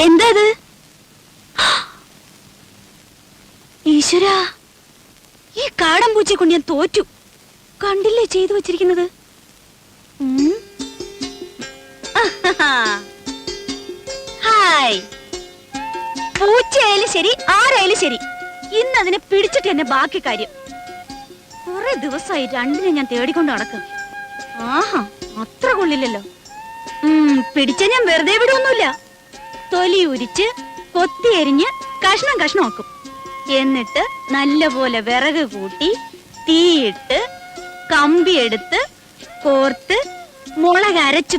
എന്താ ഇത്? ഈശ്വരാ, ഈ കാടൻ പൂച്ചയെ കൊണ്ട് ഞാൻ തോറ്റു. കണ്ടില്ലേ ചെയ്തു വച്ചിരിക്കുന്നത്? ഹായ്. പൂച്ചയായാലും ശരി, ആരായാലും ശരി, ഇന്ന് അതിനെ പിടിച്ചിട്ട് എന്നെ ബാക്കി കാര്യം. കുറെ ദിവസമായി രണ്ടിനെ ഞാൻ തേടിക്കൊണ്ട് നടക്കും. ആഹാ, അത്ര കൊള്ളില്ലല്ലോ. പിടിച്ച ഞാൻ വെറുതെ വിടൊന്നുമില്ല. തൊലി ഉരിച്ച് കൊത്തി എരിഞ്ഞ് കഷ്ണം കഷ്ണം ആക്കും. എന്നിട്ട് നല്ലപോലെ വിറക് കൂട്ടി തീയിട്ട് കമ്പി എടുത്ത് കോർത്ത് മുളക് അരച്ചു